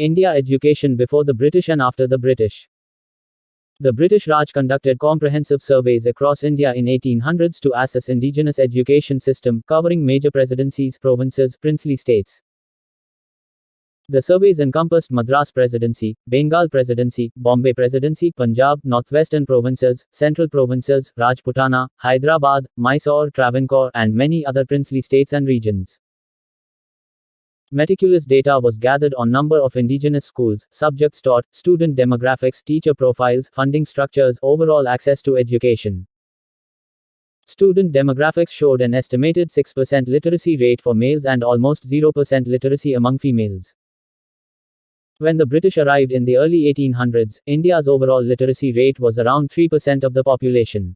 India education before the British and after the British. The British Raj conducted comprehensive surveys across India in 1800s to assess indigenous education system, covering major presidencies, provinces, princely states. The surveys encompassed Madras Presidency, Bengal Presidency, Bombay Presidency, Punjab, Northwestern Provinces, Central Provinces, Rajputana, Hyderabad, Mysore, Travancore, and many other princely states and regions. Meticulous data was gathered on number of indigenous schools, subjects taught, student demographics, teacher profiles, funding structures, overall access to education. Student demographics showed an estimated 6% literacy rate for males and almost 0% literacy among females. When the British arrived in the early 1800s, India's overall literacy rate was around 3% of the population.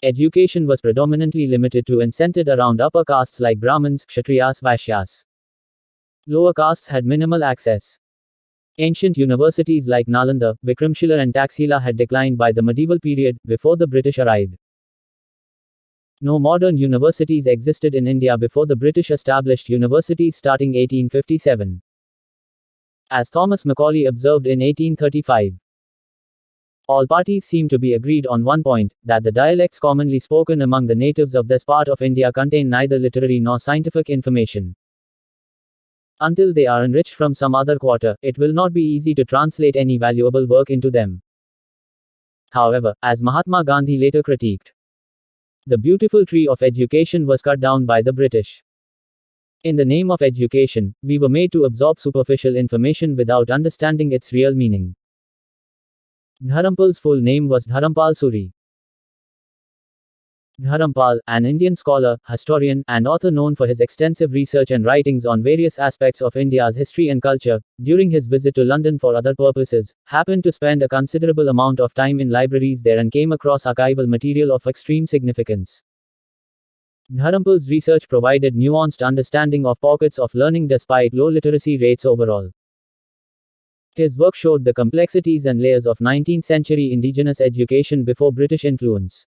Education was predominantly limited to and centered around upper castes like Brahmins, Kshatriyas, Vaishyas. Lower castes had minimal access. Ancient universities like Nalanda, Vikramshila and Taxila had declined by the medieval period, before the British arrived. No modern universities existed in India before the British established universities starting 1857. As Thomas Macaulay observed in 1835. All parties seem to be agreed on one point, that the dialects commonly spoken among the natives of this part of India contain neither literary nor scientific information. Until they are enriched from some other quarter, it will not be easy to translate any valuable work into them. However, as Mahatma Gandhi later critiqued, the beautiful tree of education was cut down by the British. In the name of education, we were made to absorb superficial information without understanding its real meaning. Dharampal's full name was Dharampal Suri. Dharampal, an Indian scholar, historian, and author known for his extensive research and writings on various aspects of India's history and culture, during his visit to London for other purposes, happened to spend a considerable amount of time in libraries there and came across archival material of extreme significance. Dharampal's research provided nuanced understanding of pockets of learning despite low literacy rates overall. His work showed the complexities and layers of 19th-century indigenous education before British influence.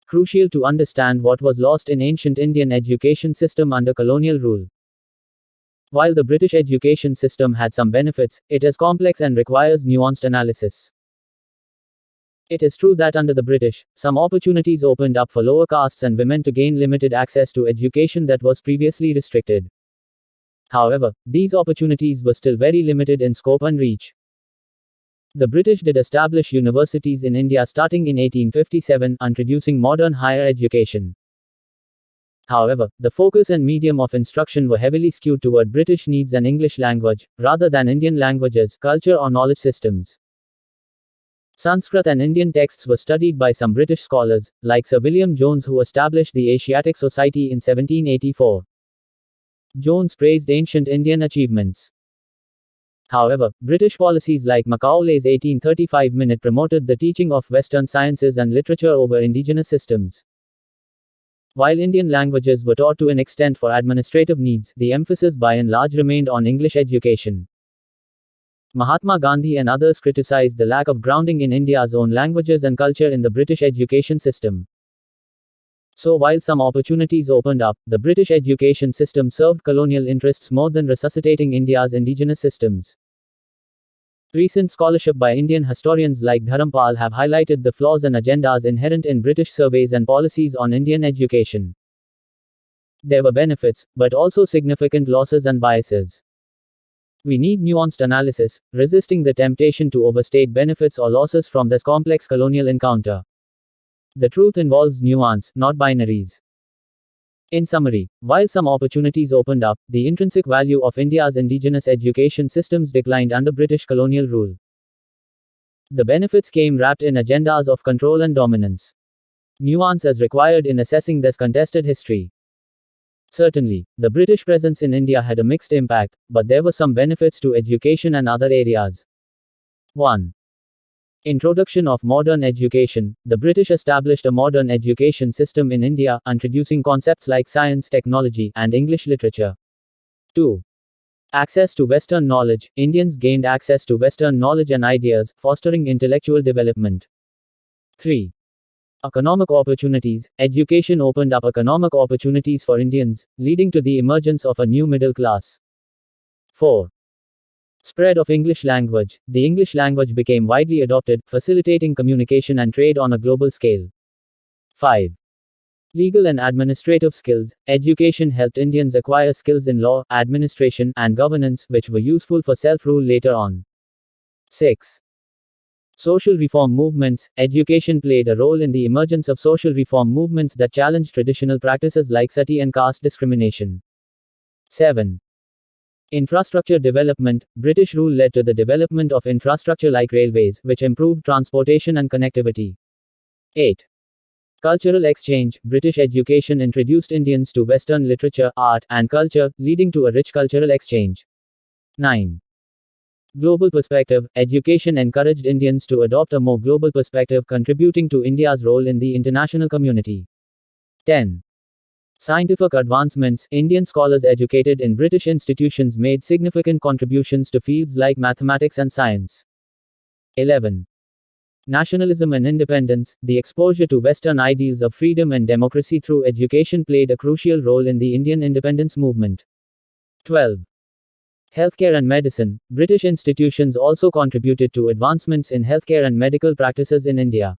Crucial to understand what was lost in ancient Indian education system under colonial rule. While the British education system had some benefits, it is complex and requires nuanced analysis. It is true that under the British, some opportunities opened up for lower castes and women to gain limited access to education that was previously restricted. However, these opportunities were still very limited in scope and reach. The British did establish universities in India starting in 1857, introducing modern higher education. However, the focus and medium of instruction were heavily skewed toward British needs and English language, rather than Indian languages, culture or knowledge systems. Sanskrit and Indian texts were studied by some British scholars, like Sir William Jones, who established the Asiatic Society in 1784. Jones praised ancient Indian achievements. However, British policies like Macaulay's 1835 Minute promoted the teaching of Western sciences and literature over indigenous systems. While Indian languages were taught to an extent for administrative needs, the emphasis by and large remained on English education. Mahatma Gandhi and others criticized the lack of grounding in India's own languages and culture in the British education system. So while some opportunities opened up, the British education system served colonial interests more than resuscitating India's indigenous systems. Recent scholarship by Indian historians like Dharampal have highlighted the flaws and agendas inherent in British surveys and policies on Indian education. There were benefits, but also significant losses and biases. We need nuanced analysis, resisting the temptation to overstate benefits or losses from this complex colonial encounter. The truth involves nuance, not binaries. In summary, while some opportunities opened up, the intrinsic value of India's indigenous education systems declined under British colonial rule. The benefits came wrapped in agendas of control and dominance. Nuance is required in assessing this contested history. Certainly, the British presence in India had a mixed impact, but there were some benefits to education and other areas. 1. Introduction of modern education. The British established a modern education system in India, introducing concepts like science, technology, and English literature. 2. Access to Western knowledge. Indians gained access to Western knowledge and ideas, fostering intellectual development. 3. Economic opportunities. Education opened up economic opportunities for Indians, leading to the emergence of a new middle class. 4. Spread of English language. The English language became widely adopted, facilitating communication and trade on a global scale. 5. Legal and administrative skills. Education helped Indians acquire skills in law, administration, and governance, which were useful for self-rule later on. 6. Social reform movements. Education played a role in the emergence of social reform movements that challenged traditional practices like sati and caste discrimination. 7. Infrastructure development. British rule led to the development of infrastructure like railways, which improved transportation and connectivity. 8. Cultural exchange. British education introduced Indians to Western literature, art, and culture, leading to a rich cultural exchange. 9. Global perspective. Education encouraged Indians to adopt a more global perspective, contributing to India's role in the international community. 10. Scientific advancements. Indian scholars educated in British institutions made significant contributions to fields like mathematics and science. 11. Nationalism and independence. The exposure to Western ideals of freedom and democracy through education played a crucial role in the Indian independence movement. 12. Healthcare and medicine. British institutions also contributed to advancements in healthcare and medical practices in India.